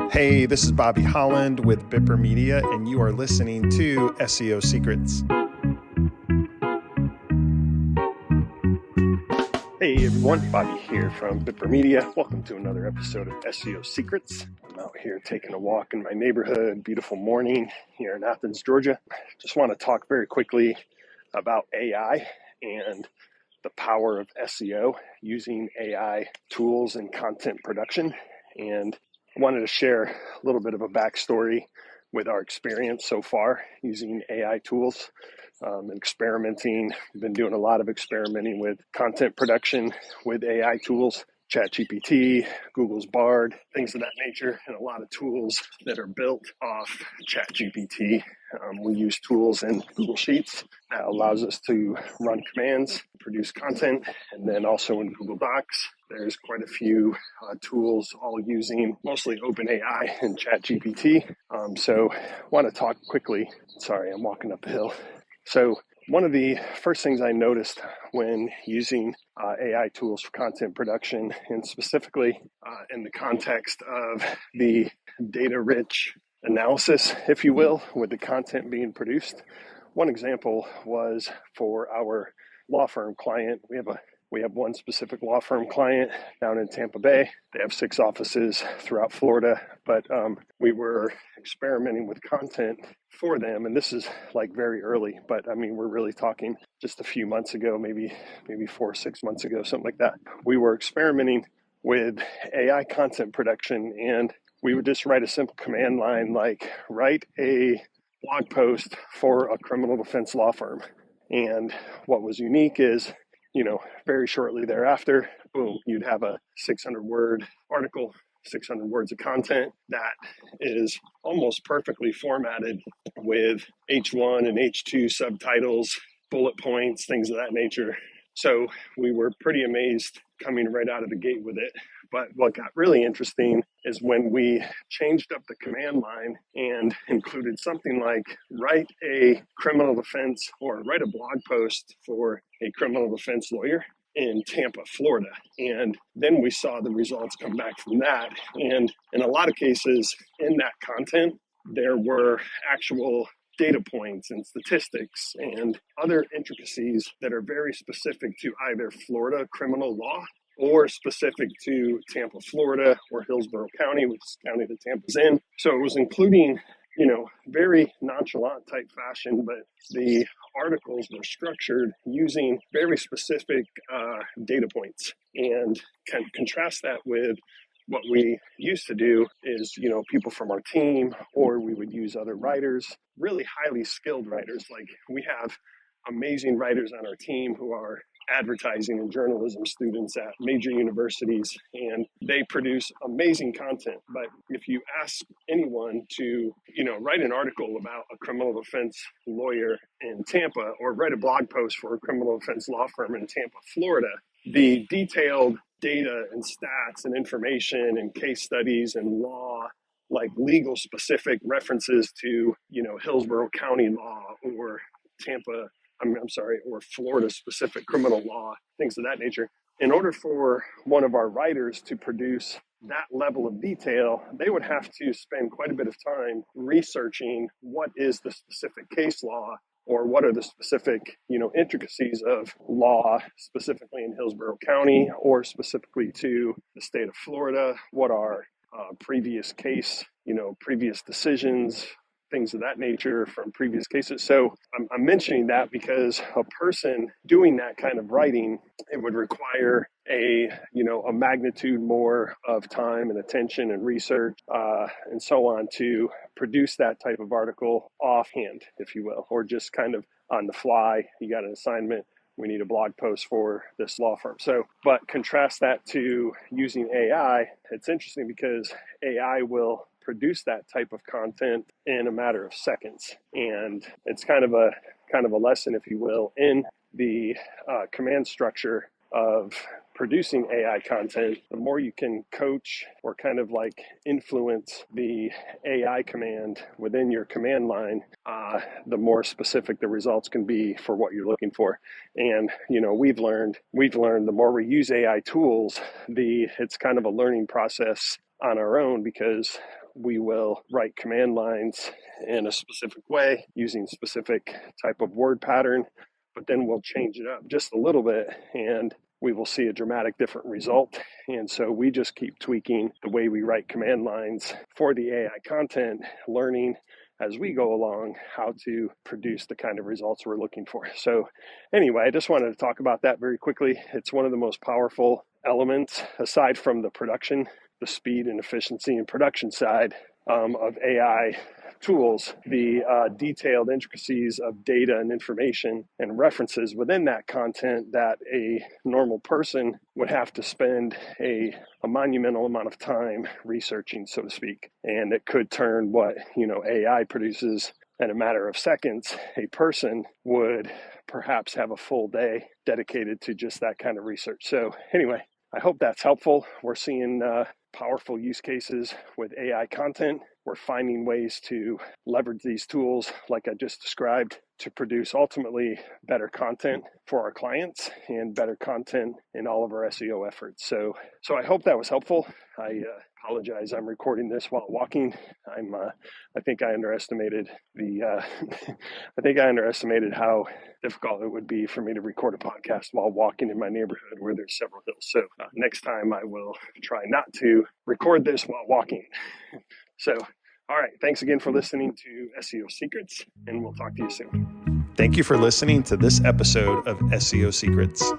Hey, this is Bobby Holland with Bipper Media, and you are listening to SEO Secrets. Hey everyone, Bobby here from Bipper Media. Welcome to another episode of SEO Secrets. I'm out here taking a walk in my neighborhood. Beautiful morning here in Athens, Georgia. Just want to talk very quickly about AI and the power of SEO using AI tools and content production. And I wanted to share a little bit of a backstory with our experience so far using AI tools. Experimenting. We've been doing a lot of experimenting with content production with AI tools, ChatGPT, Google's Bard, things of that nature, and a lot of tools that are built off ChatGPT. We use tools in Google Sheets that allows us to run commands, produce content, and then also in Google Docs. There's quite a few tools all using mostly OpenAI and ChatGPT. So I want to talk quickly. Sorry, I'm walking up a hill. So one of the first things I noticed when using AI tools for content production, and specifically in the context of the data-rich analysis, if you will, with the content being produced. One example was for our law firm client. We have one specific law firm client down in Tampa Bay. They have 6 offices throughout Florida, but we were experimenting with content for them, and this is like very early, but I mean, we're really talking just a few months ago, maybe 4 or 6 months ago, something like that. We were experimenting with AI content production, and we would just write a simple command line like write a blog post for a criminal defense law firm. And what was unique is, very shortly thereafter, boom, you'd have a 600-word article, 600 words of content that is almost perfectly formatted with H1 and H2 subtitles, bullet points, things of that nature. So we were pretty amazed coming right out of the gate with it. But what got really interesting is when we changed up the command line and included something like write a criminal defense or write a blog post for a criminal defense lawyer in Tampa, Florida. And then we saw the results come back from that. And in a lot of cases in that content, there were actual data points and statistics and other intricacies that are very specific to either Florida criminal law or specific to Tampa, Florida, or Hillsborough County, which is the county that Tampa's in. So it was including, very nonchalant type fashion, but the articles were structured using very specific data points. And contrast that with what we used to do is, people from our team, or we would use other writers, really highly skilled writers. Like we have amazing writers on our team who are advertising and journalism students at major universities, and they produce amazing content. But if you ask anyone to, write an article about a criminal defense lawyer in Tampa or write a blog post for a criminal defense law firm in Tampa, Florida, the detailed data and stats and information and case studies and law, like legal specific references to, Hillsborough County law or or Florida specific criminal law, things of that nature. In order for one of our writers to produce that level of detail, they would have to spend quite a bit of time researching what is the specific case law or what are the specific, intricacies of law, specifically in Hillsborough County or specifically to the state of Florida. What are previous case, previous decisions, things of that nature from previous cases. So I'm mentioning that because a person doing that kind of writing, it would require a magnitude more of time and attention and research and so on to produce that type of article offhand, if you will, or just kind of on the fly. You got an assignment. We need a blog post for this law firm. So, but contrast that to using AI. It's interesting because AI will produce that type of content in a matter of seconds. And it's kind of a lesson, if you will, in the command structure of producing AI content. The more you can coach or kind of like influence the AI command within your command line, the more specific the results can be for what you're looking for. And we've learned the more we use AI tools, it's kind of a learning process on our own because we will write command lines in a specific way using specific type of word pattern, but then we'll change it up just a little bit and we will see a dramatic different result. And so we just keep tweaking the way we write command lines for the AI content, learning as we go along how to produce the kind of results we're looking for. So anyway, I just wanted to talk about that very quickly. It's one of the most powerful elements aside from the production, the speed and efficiency and production side of AI tools, the detailed intricacies of data and information and references within that content that a normal person would have to spend a monumental amount of time researching, so to speak. And it could turn what, AI produces in a matter of seconds. A person would perhaps have a full day dedicated to just that kind of research. So anyway, I hope that's helpful. We're seeing powerful use cases with AI content. We're finding ways to leverage these tools, like I just described, to produce ultimately better content for our clients and better content in all of our SEO efforts. So I hope that was helpful. I apologize. I'm recording this while walking. I think I underestimated how difficult it would be for me to record a podcast while walking in my neighborhood where there's several hills. So next time I will try not to record this while walking. So, all right. Thanks again for listening to SEO Secrets, and we'll talk to you soon. Thank you for listening to this episode of SEO Secrets.